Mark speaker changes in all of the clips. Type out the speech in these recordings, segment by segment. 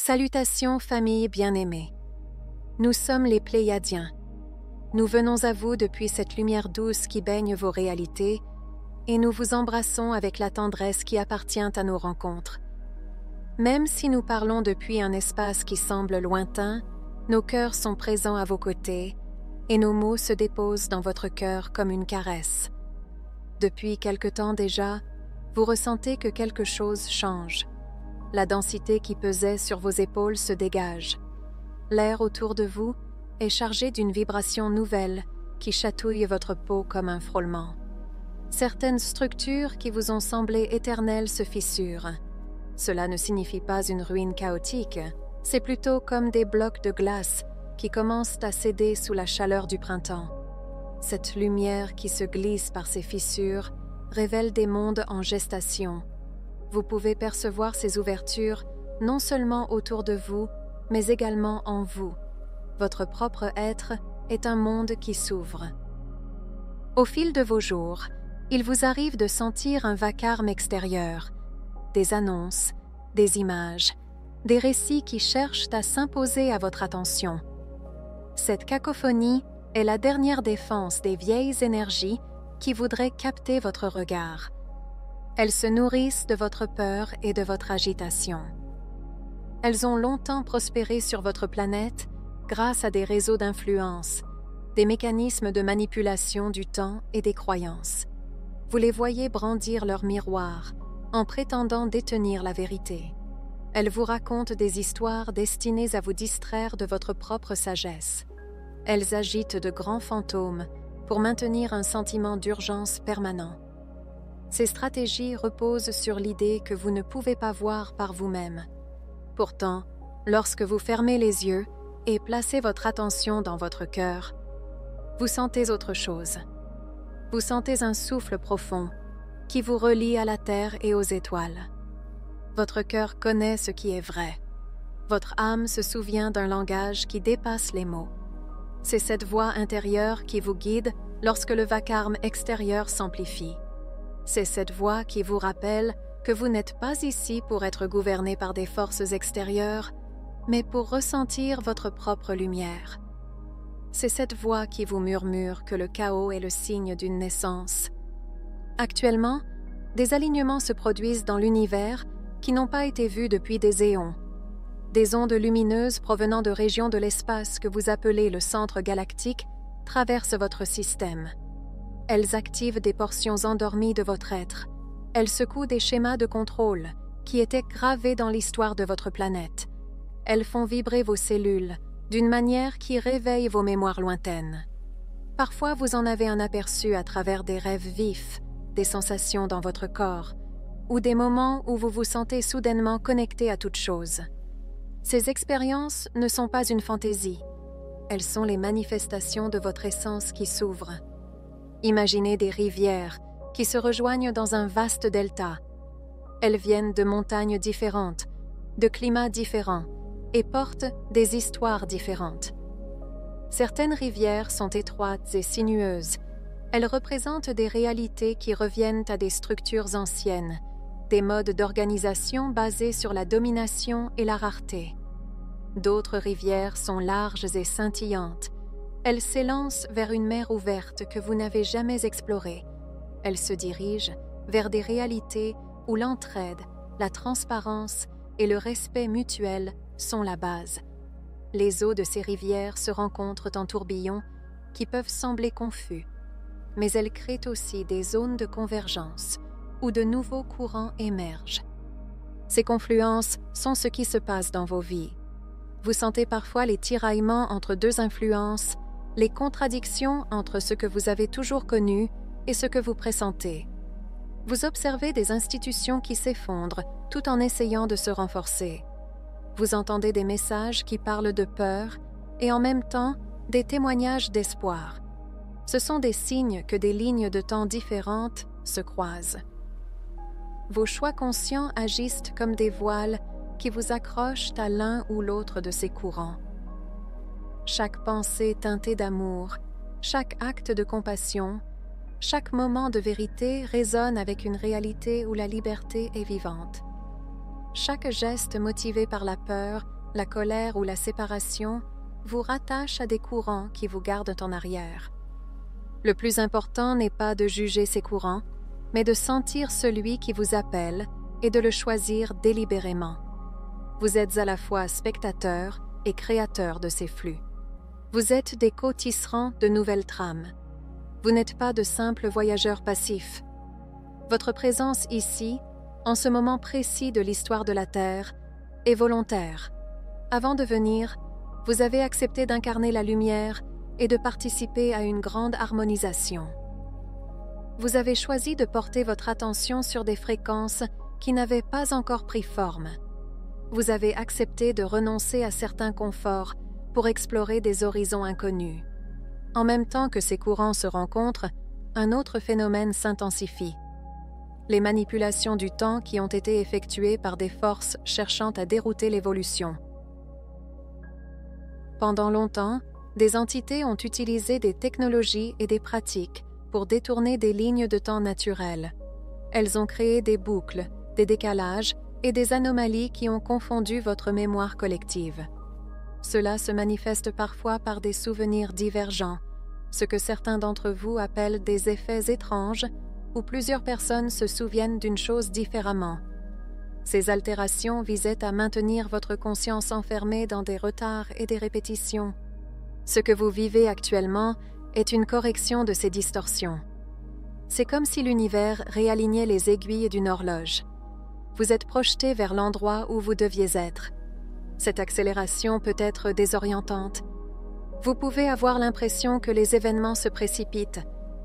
Speaker 1: Salutations, famille bien-aimée. Nous sommes les Pléiadiens. Nous venons à vous depuis cette lumière douce qui baigne vos réalités et nous vous embrassons avec la tendresse qui appartient à nos rencontres. Même si nous parlons depuis un espace qui semble lointain, nos cœurs sont présents à vos côtés et nos mots se déposent dans votre cœur comme une caresse. Depuis quelque temps déjà, vous ressentez que quelque chose change. La densité qui pesait sur vos épaules se dégage. L'air autour de vous est chargé d'une vibration nouvelle qui chatouille votre peau comme un frôlement. Certaines structures qui vous ont semblé éternelles se fissurent. Cela ne signifie pas une ruine chaotique, c'est plutôt comme des blocs de glace qui commencent à céder sous la chaleur du printemps. Cette lumière qui se glisse par ces fissures révèle des mondes en gestation. Vous pouvez percevoir ces ouvertures non seulement autour de vous, mais également en vous. Votre propre être est un monde qui s'ouvre. Au fil de vos jours, il vous arrive de sentir un vacarme extérieur, des annonces, des images, des récits qui cherchent à s'imposer à votre attention. Cette cacophonie est la dernière défense des vieilles énergies qui voudraient capter votre regard. Elles se nourrissent de votre peur et de votre agitation. Elles ont longtemps prospéré sur votre planète grâce à des réseaux d'influence, des mécanismes de manipulation du temps et des croyances. Vous les voyez brandir leur miroir en prétendant détenir la vérité. Elles vous racontent des histoires destinées à vous distraire de votre propre sagesse. Elles agitent de grands fantômes pour maintenir un sentiment d'urgence permanent. Ces stratégies reposent sur l'idée que vous ne pouvez pas voir par vous-même. Pourtant, lorsque vous fermez les yeux et placez votre attention dans votre cœur, vous sentez autre chose. Vous sentez un souffle profond qui vous relie à la terre et aux étoiles. Votre cœur connaît ce qui est vrai. Votre âme se souvient d'un langage qui dépasse les mots. C'est cette voix intérieure qui vous guide lorsque le vacarme extérieur s'amplifie. C'est cette voix qui vous rappelle que vous n'êtes pas ici pour être gouverné par des forces extérieures, mais pour ressentir votre propre lumière. C'est cette voix qui vous murmure que le chaos est le signe d'une naissance. Actuellement, des alignements se produisent dans l'univers qui n'ont pas été vus depuis des éons. Des ondes lumineuses provenant de régions de l'espace que vous appelez le centre galactique traversent votre système. Elles activent des portions endormies de votre être. Elles secouent des schémas de contrôle qui étaient gravés dans l'histoire de votre planète. Elles font vibrer vos cellules d'une manière qui réveille vos mémoires lointaines. Parfois, vous en avez un aperçu à travers des rêves vifs, des sensations dans votre corps, ou des moments où vous vous sentez soudainement connecté à toute chose. Ces expériences ne sont pas une fantaisie. Elles sont les manifestations de votre essence qui s'ouvre. Imaginez des rivières qui se rejoignent dans un vaste delta. Elles viennent de montagnes différentes, de climats différents et portent des histoires différentes. Certaines rivières sont étroites et sinueuses. Elles représentent des réalités qui reviennent à des structures anciennes, des modes d'organisation basés sur la domination et la rareté. D'autres rivières sont larges et scintillantes. Elles s'élancent vers une mer ouverte que vous n'avez jamais explorée. Elles se dirigent vers des réalités où l'entraide, la transparence et le respect mutuel sont la base. Les eaux de ces rivières se rencontrent en tourbillons qui peuvent sembler confus, mais elles créent aussi des zones de convergence où de nouveaux courants émergent. Ces confluences sont ce qui se passe dans vos vies. Vous sentez parfois les tiraillements entre deux influences, les contradictions entre ce que vous avez toujours connu et ce que vous pressentez. Vous observez des institutions qui s'effondrent tout en essayant de se renforcer. Vous entendez des messages qui parlent de peur et en même temps des témoignages d'espoir. Ce sont des signes que des lignes de temps différentes se croisent. Vos choix conscients agissent comme des voiles qui vous accrochent à l'un ou l'autre de ces courants. Chaque pensée teintée d'amour, chaque acte de compassion, chaque moment de vérité résonne avec une réalité où la liberté est vivante. Chaque geste motivé par la peur, la colère ou la séparation vous rattache à des courants qui vous gardent en arrière. Le plus important n'est pas de juger ces courants, mais de sentir celui qui vous appelle et de le choisir délibérément. Vous êtes à la fois spectateur et créateur de ces flux. Vous êtes des co-tisserands de nouvelles trames. Vous n'êtes pas de simples voyageurs passifs. Votre présence ici, en ce moment précis de l'histoire de la Terre, est volontaire. Avant de venir, vous avez accepté d'incarner la lumière et de participer à une grande harmonisation. Vous avez choisi de porter votre attention sur des fréquences qui n'avaient pas encore pris forme. Vous avez accepté de renoncer à certains conforts pour explorer des horizons inconnus. En même temps que ces courants se rencontrent, un autre phénomène s'intensifie. Les manipulations du temps qui ont été effectuées par des forces cherchant à dérouter l'évolution. Pendant longtemps, des entités ont utilisé des technologies et des pratiques pour détourner des lignes de temps naturelles. Elles ont créé des boucles, des décalages et des anomalies qui ont confondu votre mémoire collective. Cela se manifeste parfois par des souvenirs divergents, ce que certains d'entre vous appellent des effets étranges, où plusieurs personnes se souviennent d'une chose différemment. Ces altérations visaient à maintenir votre conscience enfermée dans des retards et des répétitions. Ce que vous vivez actuellement est une correction de ces distorsions. C'est comme si l'univers réalignait les aiguilles d'une horloge. Vous êtes projeté vers l'endroit où vous deviez être. Cette accélération peut être désorientante. Vous pouvez avoir l'impression que les événements se précipitent,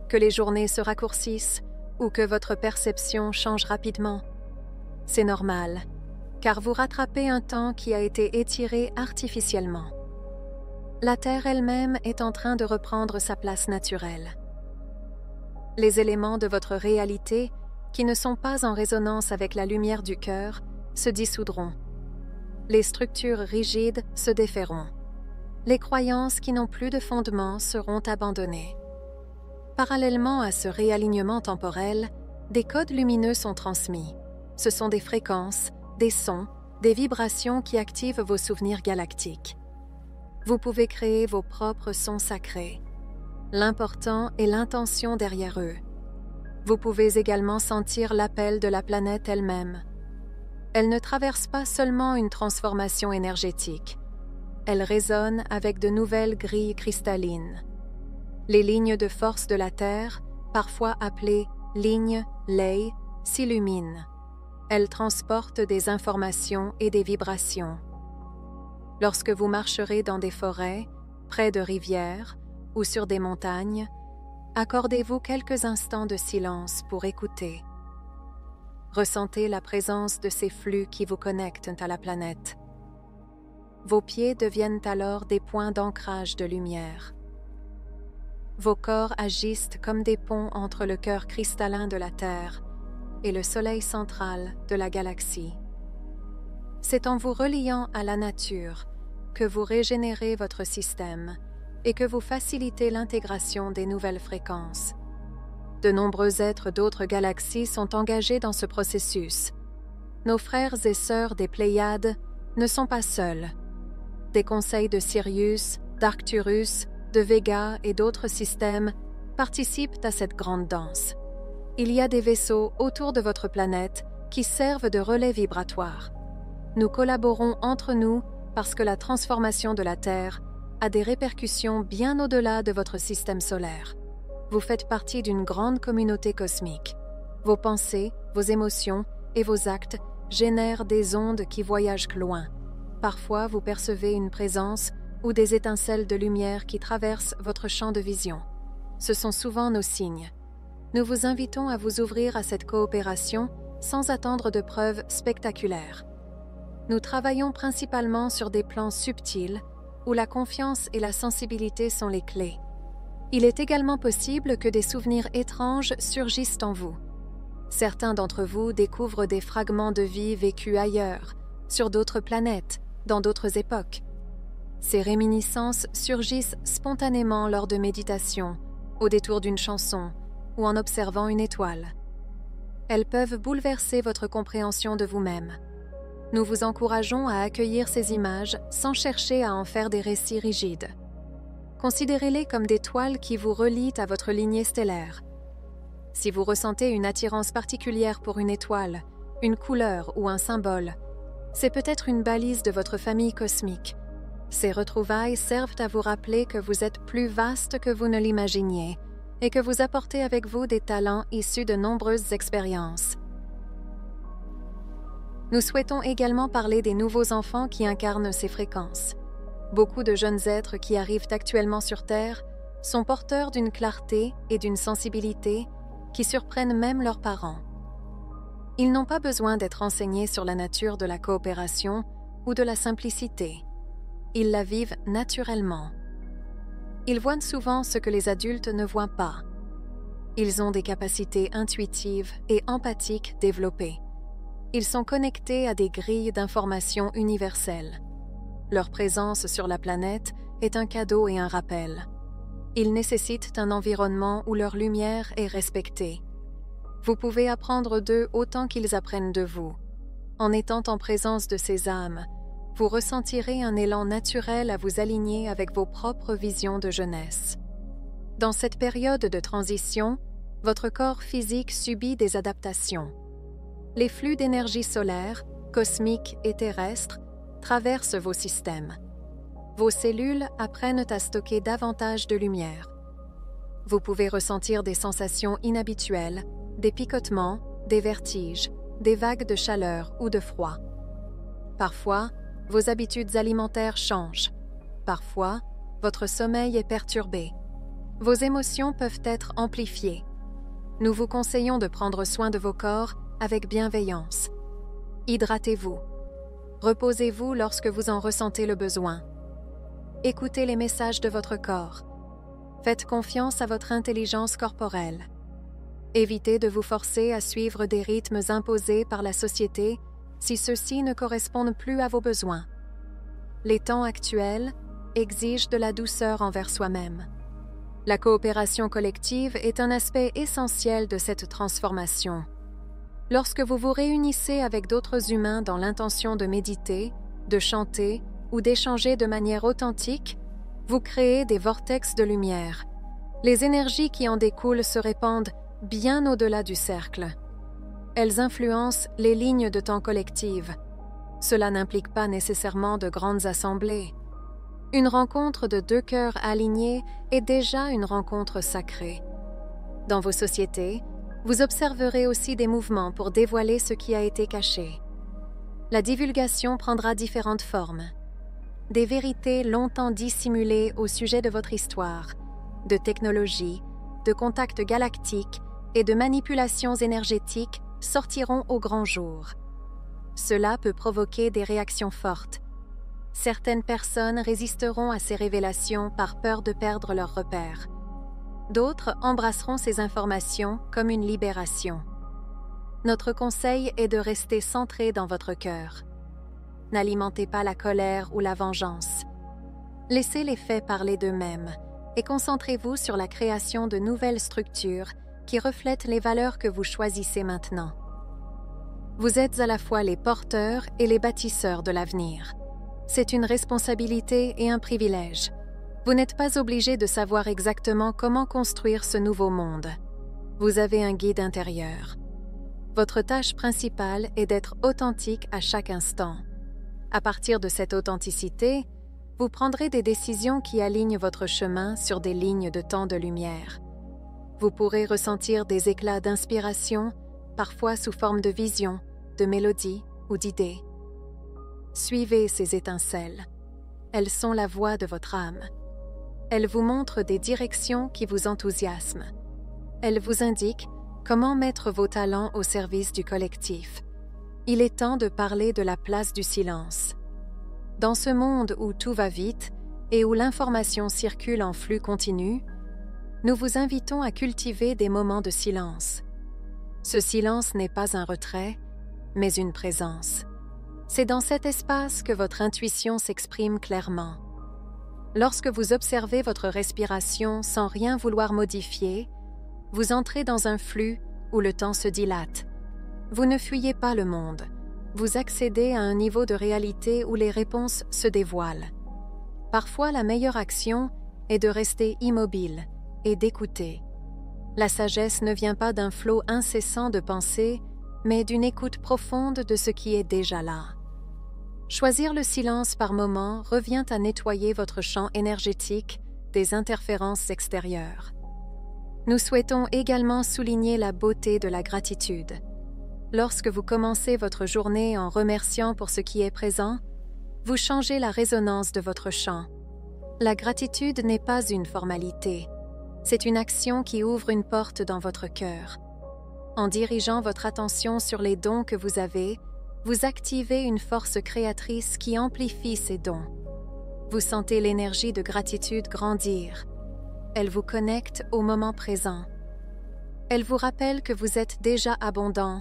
Speaker 1: que les journées se raccourcissent ou que votre perception change rapidement. C'est normal, car vous rattrapez un temps qui a été étiré artificiellement. La Terre elle-même est en train de reprendre sa place naturelle. Les éléments de votre réalité, qui ne sont pas en résonance avec la lumière du cœur, se dissoudront. Les structures rigides se déferront. Les croyances qui n'ont plus de fondement seront abandonnées. Parallèlement à ce réalignement temporel, des codes lumineux sont transmis. Ce sont des fréquences, des sons, des vibrations qui activent vos souvenirs galactiques. Vous pouvez créer vos propres sons sacrés. L'important est l'intention derrière eux. Vous pouvez également sentir l'appel de la planète elle-même. Elle ne traverse pas seulement une transformation énergétique. Elle résonne avec de nouvelles grilles cristallines. Les lignes de force de la Terre, parfois appelées lignes ley, s'illuminent. Elles transportent des informations et des vibrations. Lorsque vous marcherez dans des forêts, près de rivières ou sur des montagnes, accordez-vous quelques instants de silence pour écouter. Ressentez la présence de ces flux qui vous connectent à la planète. Vos pieds deviennent alors des points d'ancrage de lumière. Vos corps agissent comme des ponts entre le cœur cristallin de la Terre et le soleil central de la galaxie. C'est en vous reliant à la nature que vous régénérez votre système et que vous facilitez l'intégration des nouvelles fréquences. De nombreux êtres d'autres galaxies sont engagés dans ce processus. Nos frères et sœurs des Pléiades ne sont pas seuls. Des conseils de Sirius, d'Arcturus, de Vega et d'autres systèmes participent à cette grande danse. Il y a des vaisseaux autour de votre planète qui servent de relais vibratoires. Nous collaborons entre nous parce que la transformation de la Terre a des répercussions bien au-delà de votre système solaire. Vous faites partie d'une grande communauté cosmique. Vos pensées, vos émotions et vos actes génèrent des ondes qui voyagent loin. Parfois, vous percevez une présence ou des étincelles de lumière qui traversent votre champ de vision. Ce sont souvent nos signes. Nous vous invitons à vous ouvrir à cette coopération sans attendre de preuves spectaculaires. Nous travaillons principalement sur des plans subtils où la confiance et la sensibilité sont les clés. Il est également possible que des souvenirs étranges surgissent en vous. Certains d'entre vous découvrent des fragments de vie vécus ailleurs, sur d'autres planètes, dans d'autres époques. Ces réminiscences surgissent spontanément lors de méditations, au détour d'une chanson ou en observant une étoile. Elles peuvent bouleverser votre compréhension de vous-même. Nous vous encourageons à accueillir ces images sans chercher à en faire des récits rigides. Considérez-les comme des toiles qui vous relient à votre lignée stellaire. Si vous ressentez une attirance particulière pour une étoile, une couleur ou un symbole, c'est peut-être une balise de votre famille cosmique. Ces retrouvailles servent à vous rappeler que vous êtes plus vaste que vous ne l'imaginiez et que vous apportez avec vous des talents issus de nombreuses expériences. Nous souhaitons également parler des nouveaux enfants qui incarnent ces fréquences. Beaucoup de jeunes êtres qui arrivent actuellement sur Terre sont porteurs d'une clarté et d'une sensibilité qui surprennent même leurs parents. Ils n'ont pas besoin d'être enseignés sur la nature de la coopération ou de la simplicité. Ils la vivent naturellement. Ils voient souvent ce que les adultes ne voient pas. Ils ont des capacités intuitives et empathiques développées. Ils sont connectés à des grilles d'information universelles. Leur présence sur la planète est un cadeau et un rappel. Ils nécessitent un environnement où leur lumière est respectée. Vous pouvez apprendre d'eux autant qu'ils apprennent de vous. En étant en présence de ces âmes, vous ressentirez un élan naturel à vous aligner avec vos propres visions de jeunesse. Dans cette période de transition, votre corps physique subit des adaptations. Les flux d'énergie solaire, cosmique et terrestre traversent vos systèmes. Vos cellules apprennent à stocker davantage de lumière. Vous pouvez ressentir des sensations inhabituelles, des picotements, des vertiges, des vagues de chaleur ou de froid. Parfois, vos habitudes alimentaires changent. Parfois, votre sommeil est perturbé. Vos émotions peuvent être amplifiées. Nous vous conseillons de prendre soin de vos corps avec bienveillance. Hydratez-vous. Reposez-vous lorsque vous en ressentez le besoin. Écoutez les messages de votre corps. Faites confiance à votre intelligence corporelle. Évitez de vous forcer à suivre des rythmes imposés par la société si ceux-ci ne correspondent plus à vos besoins. Les temps actuels exigent de la douceur envers soi-même. La coopération collective est un aspect essentiel de cette transformation. Lorsque vous vous réunissez avec d'autres humains dans l'intention de méditer, de chanter ou d'échanger de manière authentique, vous créez des vortex de lumière. Les énergies qui en découlent se répandent bien au-delà du cercle. Elles influencent les lignes de temps collectives. Cela n'implique pas nécessairement de grandes assemblées. Une rencontre de deux cœurs alignés est déjà une rencontre sacrée. Dans vos sociétés, vous observerez aussi des mouvements pour dévoiler ce qui a été caché. La divulgation prendra différentes formes. Des vérités longtemps dissimulées au sujet de votre histoire, de technologie, de contacts galactiques et de manipulations énergétiques sortiront au grand jour. Cela peut provoquer des réactions fortes. Certaines personnes résisteront à ces révélations par peur de perdre leurs repères. D'autres embrasseront ces informations comme une libération. Notre conseil est de rester centré dans votre cœur. N'alimentez pas la colère ou la vengeance. Laissez les faits parler d'eux-mêmes et concentrez-vous sur la création de nouvelles structures qui reflètent les valeurs que vous choisissez maintenant. Vous êtes à la fois les porteurs et les bâtisseurs de l'avenir. C'est une responsabilité et un privilège. Vous n'êtes pas obligé de savoir exactement comment construire ce nouveau monde. Vous avez un guide intérieur. Votre tâche principale est d'être authentique à chaque instant. À partir de cette authenticité, vous prendrez des décisions qui alignent votre chemin sur des lignes de temps de lumière. Vous pourrez ressentir des éclats d'inspiration, parfois sous forme de visions, de mélodies ou d'idées. Suivez ces étincelles. Elles sont la voix de votre âme. Elles vous montrent des directions qui vous enthousiasment. Elles vous indiquent comment mettre vos talents au service du collectif. Il est temps de parler de la place du silence. Dans ce monde où tout va vite et où l'information circule en flux continu, nous vous invitons à cultiver des moments de silence. Ce silence n'est pas un retrait, mais une présence. C'est dans cet espace que votre intuition s'exprime clairement. Lorsque vous observez votre respiration sans rien vouloir modifier, vous entrez dans un flux où le temps se dilate. Vous ne fuyez pas le monde, vous accédez à un niveau de réalité où les réponses se dévoilent. Parfois, la meilleure action est de rester immobile et d'écouter. La sagesse ne vient pas d'un flot incessant de pensées, mais d'une écoute profonde de ce qui est déjà là. Choisir le silence par moments revient à nettoyer votre champ énergétique des interférences extérieures. Nous souhaitons également souligner la beauté de la gratitude. Lorsque vous commencez votre journée en remerciant pour ce qui est présent, vous changez la résonance de votre champ. La gratitude n'est pas une formalité, c'est une action qui ouvre une porte dans votre cœur. En dirigeant votre attention sur les dons que vous avez, vous activez une force créatrice qui amplifie ces dons. Vous sentez l'énergie de gratitude grandir. Elle vous connecte au moment présent. Elle vous rappelle que vous êtes déjà abondant,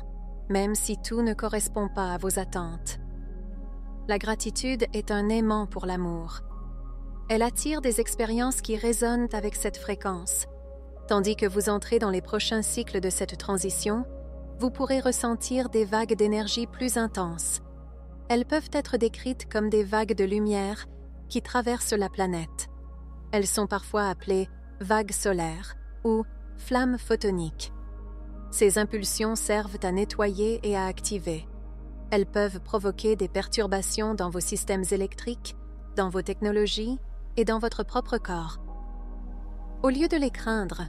Speaker 1: même si tout ne correspond pas à vos attentes. La gratitude est un aimant pour l'amour. Elle attire des expériences qui résonnent avec cette fréquence. Tandis que vous entrez dans les prochains cycles de cette transition, vous pourrez ressentir des vagues d'énergie plus intenses. Elles peuvent être décrites comme des vagues de lumière qui traversent la planète. Elles sont parfois appelées vagues solaires ou flammes photoniques. Ces impulsions servent à nettoyer et à activer. Elles peuvent provoquer des perturbations dans vos systèmes électriques, dans vos technologies et dans votre propre corps. Au lieu de les craindre,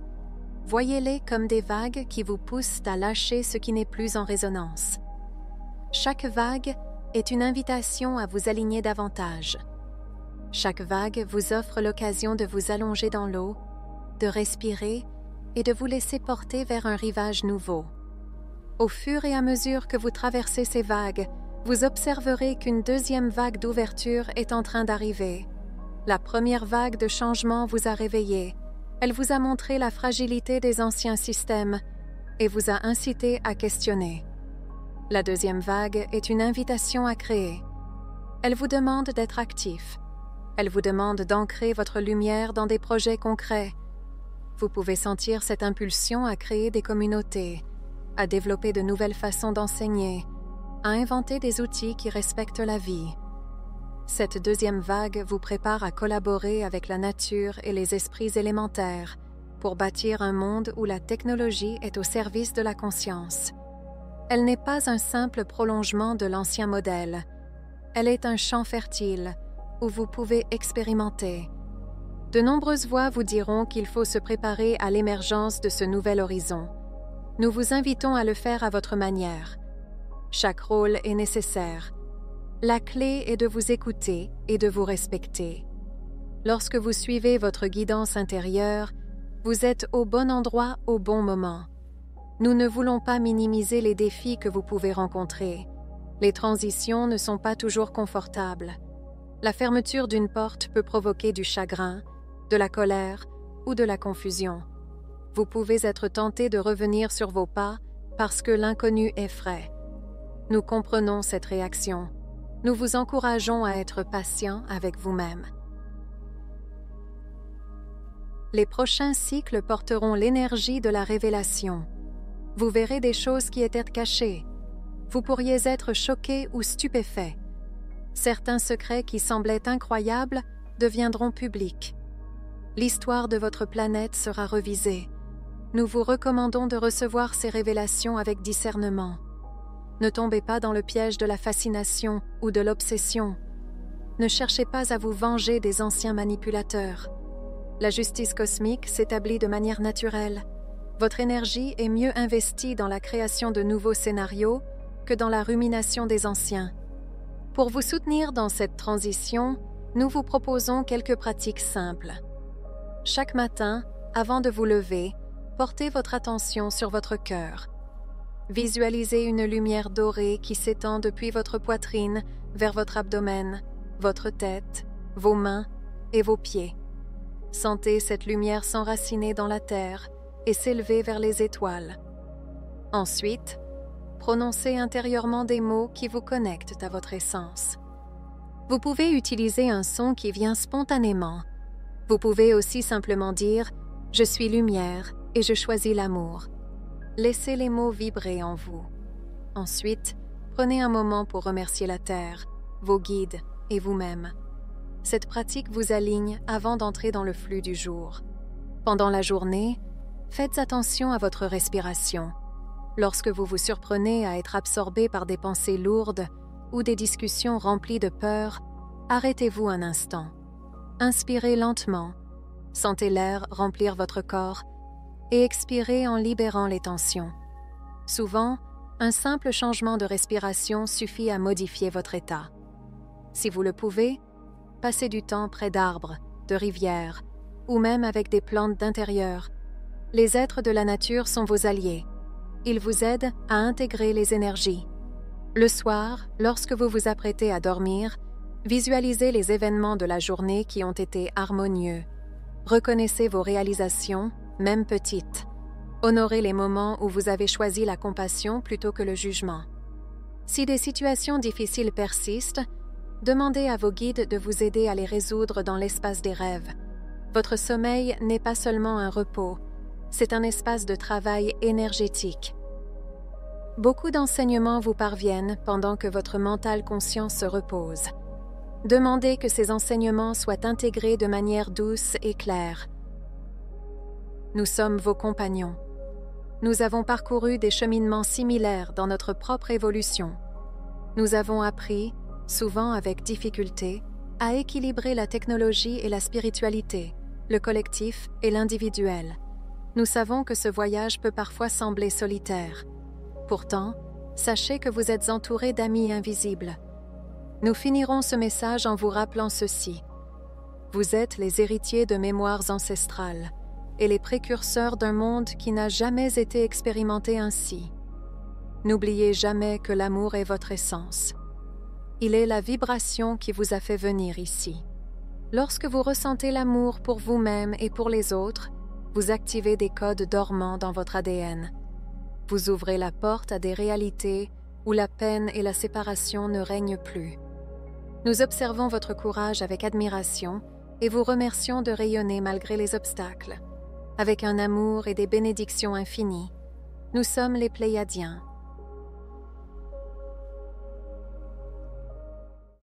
Speaker 1: voyez-les comme des vagues qui vous poussent à lâcher ce qui n'est plus en résonance. Chaque vague est une invitation à vous aligner davantage. Chaque vague vous offre l'occasion de vous allonger dans l'eau, de respirer et de vous laisser porter vers un rivage nouveau. Au fur et à mesure que vous traversez ces vagues, vous observerez qu'une deuxième vague d'ouverture est en train d'arriver. La première vague de changement vous a réveillé. Elle vous a montré la fragilité des anciens systèmes et vous a incité à questionner. La deuxième vague est une invitation à créer. Elle vous demande d'être actif. Elle vous demande d'ancrer votre lumière dans des projets concrets. Vous pouvez sentir cette impulsion à créer des communautés, à développer de nouvelles façons d'enseigner, à inventer des outils qui respectent la vie. Cette deuxième vague vous prépare à collaborer avec la nature et les esprits élémentaires pour bâtir un monde où la technologie est au service de la conscience. Elle n'est pas un simple prolongement de l'ancien modèle. Elle est un champ fertile où vous pouvez expérimenter. De nombreuses voix vous diront qu'il faut se préparer à l'émergence de ce nouvel horizon. Nous vous invitons à le faire à votre manière. Chaque rôle est nécessaire. La clé est de vous écouter et de vous respecter. Lorsque vous suivez votre guidance intérieure, vous êtes au bon endroit au bon moment. Nous ne voulons pas minimiser les défis que vous pouvez rencontrer. Les transitions ne sont pas toujours confortables. La fermeture d'une porte peut provoquer du chagrin, de la colère ou de la confusion. Vous pouvez être tenté de revenir sur vos pas parce que l'inconnu effraie. Nous comprenons cette réaction. Nous vous encourageons à être patient avec vous-même. Les prochains cycles porteront l'énergie de la révélation. Vous verrez des choses qui étaient cachées. Vous pourriez être choqué ou stupéfait. Certains secrets qui semblaient incroyables deviendront publics. L'histoire de votre planète sera revisée. Nous vous recommandons de recevoir ces révélations avec discernement. Ne tombez pas dans le piège de la fascination ou de l'obsession. Ne cherchez pas à vous venger des anciens manipulateurs. La justice cosmique s'établit de manière naturelle. Votre énergie est mieux investie dans la création de nouveaux scénarios que dans la rumination des anciens. Pour vous soutenir dans cette transition, nous vous proposons quelques pratiques simples. Chaque matin, avant de vous lever, portez votre attention sur votre cœur. Visualisez une lumière dorée qui s'étend depuis votre poitrine vers votre abdomen, votre tête, vos mains et vos pieds. Sentez cette lumière s'enraciner dans la terre et s'élever vers les étoiles. Ensuite, prononcez intérieurement des mots qui vous connectent à votre essence. Vous pouvez utiliser un son qui vient spontanément. Vous pouvez aussi simplement dire « Je suis lumière et je choisis l'amour ». Laissez les mots vibrer en vous. Ensuite, Prenez un moment pour remercier la Terre, vos guides et vous-même. Cette pratique vous aligne avant d'entrer dans le flux du jour. Pendant la journée, faites attention à votre respiration. Lorsque vous vous surprenez à être absorbé par des pensées lourdes ou des discussions remplies de peur, arrêtez-vous un instant. Inspirez lentement, sentez l'air remplir votre corps et expirez en libérant les tensions. Souvent, un simple changement de respiration suffit à modifier votre état. Si vous le pouvez, passez du temps près d'arbres, de rivières ou même avec des plantes d'intérieur. Les êtres de la nature sont vos alliés. Ils vous aident à intégrer les énergies. Le soir, lorsque vous vous apprêtez à dormir, visualisez les événements de la journée qui ont été harmonieux. Reconnaissez vos réalisations, même petites. Honorez les moments où vous avez choisi la compassion plutôt que le jugement. Si des situations difficiles persistent, demandez à vos guides de vous aider à les résoudre dans l'espace des rêves. Votre sommeil n'est pas seulement un repos, c'est un espace de travail énergétique. Beaucoup d'enseignements vous parviennent pendant que votre mental conscient se repose. Demandez que ces enseignements soient intégrés de manière douce et claire. Nous sommes vos compagnons. Nous avons parcouru des cheminements similaires dans notre propre évolution. Nous avons appris, souvent avec difficulté, à équilibrer la technologie et la spiritualité, le collectif et l'individuel. Nous savons que ce voyage peut parfois sembler solitaire. Pourtant, sachez que vous êtes entourés d'amis invisibles. Nous finirons ce message en vous rappelant ceci. Vous êtes les héritiers de mémoires ancestrales et les précurseurs d'un monde qui n'a jamais été expérimenté ainsi. N'oubliez jamais que l'amour est votre essence. Il est la vibration qui vous a fait venir ici. Lorsque vous ressentez l'amour pour vous-même et pour les autres, vous activez des codes dormants dans votre ADN. Vous ouvrez la porte à des réalités où la peine et la séparation ne règnent plus. Nous observons votre courage avec admiration et vous remercions de rayonner malgré les obstacles. Avec un amour et des bénédictions infinies, nous sommes les Pléiadiens.